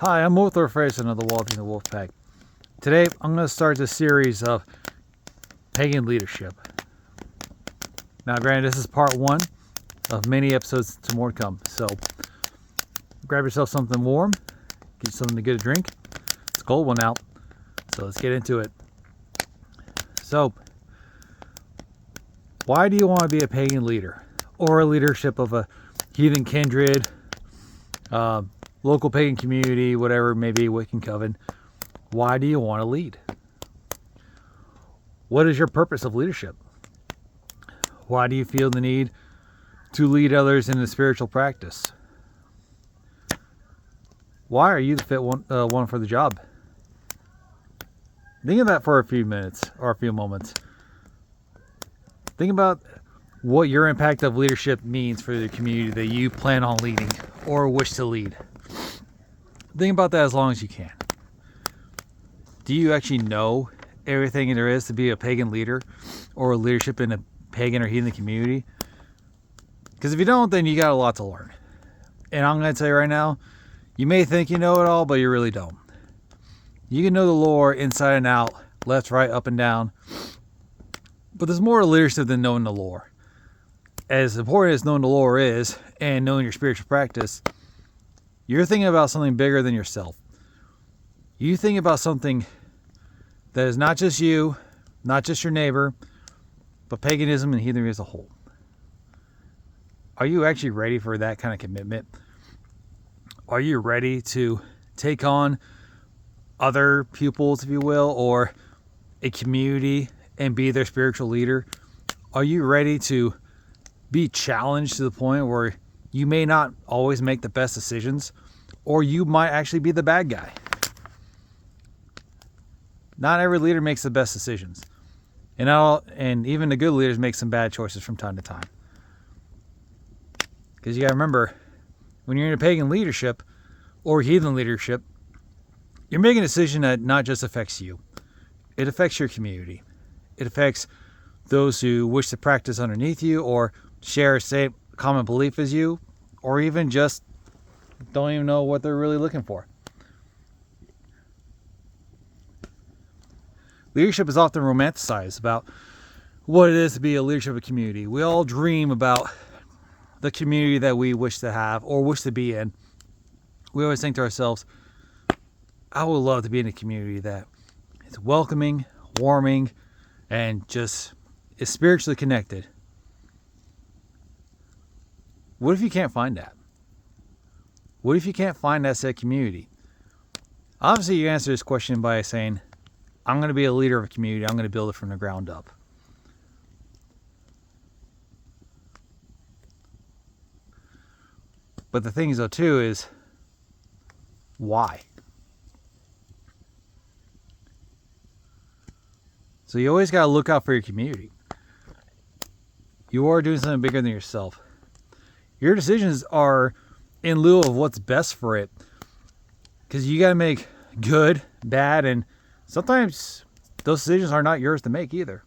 Hi, I'm Walter Fraser of the Walking the Wolf Pack. Today, I'm going to start this series of pagan leadership. Now, granted, this is part one of many episodes to more to come. So, grab yourself something warm, get something to get a drink. It's a cold one out, so let's get into it. So, why do you want to be a pagan leader or a leadership of a heathen kindred, local pagan community, whatever it may be, Wiccan coven? Why do you want to lead? What is your purpose of leadership? Why do you feel the need to lead others in a spiritual practice? Why are you the fit one for the job? Think of that for a few minutes or a few moments. Think about what your impact of leadership means for the community that you plan on leading or wish to lead. Think about that as long as you can. Do you actually know everything there is to be a pagan leader or a leadership in a pagan or heathen community? Because if you don't, then you got a lot to learn. And I'm going to tell you right now, you may think you know it all, but you really don't. You can know the lore inside and out, left, right, up and down. But there's more to leadership than knowing the lore. As important as knowing the lore is, and knowing your spiritual practice, you're thinking about something bigger than yourself. You think about something that is not just you, not just your neighbor, but paganism and heathenism as a whole. Are you actually ready for that kind of commitment? Are you ready to take on other pupils, if you will, or a community and be their spiritual leader? Are you ready to be challenged to the point where you may not always make the best decisions, or you might actually be the bad guy? Not every leader makes the best decisions. And even the good leaders make some bad choices from time to time. Because you got to remember, when you're in a pagan leadership or heathen leadership, you're making a decision that not just affects you. It affects your community. It affects those who wish to practice underneath you or share a same common belief as you, or even just don't even know what they're really looking for. Leadership is often romanticized about what it is to be a leadership of a community. We all dream about the community that we wish to have or wish to be in. We always think to ourselves, I would love to be in a community that is welcoming, warming, and just is spiritually connected. What if you can't find that? What if you can't find that said community? Obviously, you answer this question by saying, I'm going to be a leader of a community. I'm going to build it from the ground up. But the thing is, though, too, is why? So you always got to look out for your community. You are doing something bigger than yourself. Your decisions are in lieu of what's best for it. Because you got to make good, bad, and sometimes those decisions are not yours to make either.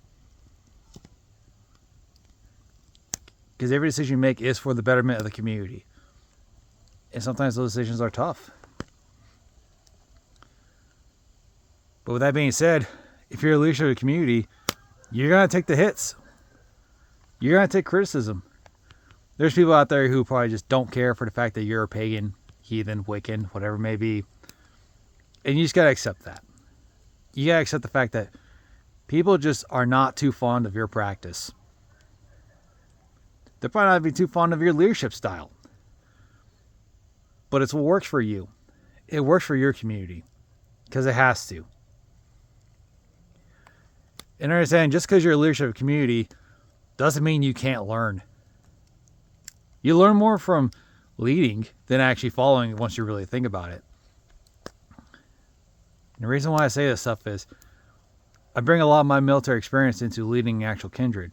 Because every decision you make is for the betterment of the community. And sometimes those decisions are tough. But with that being said, if you're a leader of a community, you're going to take the hits. You're going to take criticism. There's people out there who probably just don't care for the fact that you're a pagan, heathen, Wiccan, whatever it may be. And you just got to accept that. You got to accept the fact that people just are not too fond of your practice. They're probably not even too fond of your leadership style. But it's what works for you. It works for your community. Because it has to. And understand, just because you're a leadership of a community doesn't mean you can't learn. You learn more from leading than actually following once you really think about it. And the reason why I say this stuff is I bring a lot of my military experience into leading actual kindred.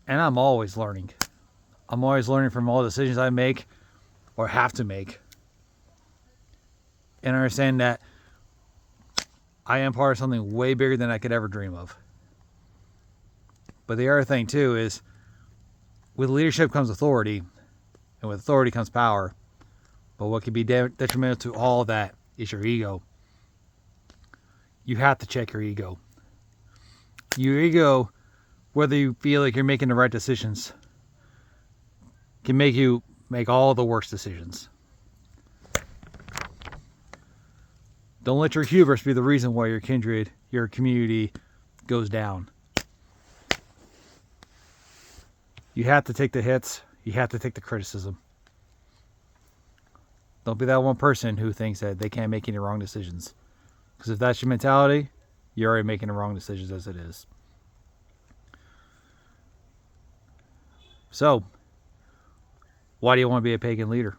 And I'm always learning. I'm always learning from all the decisions I make or have to make. And understand that I am part of something way bigger than I could ever dream of. But the other thing too is, with leadership comes authority, and with authority comes power. But what can be detrimental to all of that is your ego. You have to check your ego. Your ego, whether you feel like you're making the right decisions, can make you make all the worst decisions. Don't let your hubris be the reason why your kindred, your community goes down. You have to take the hits. You have to take the criticism. Don't be that one person who thinks that they can't make any wrong decisions. Because if that's your mentality, you're already making the wrong decisions as it is. So, why do you want to be a pagan leader?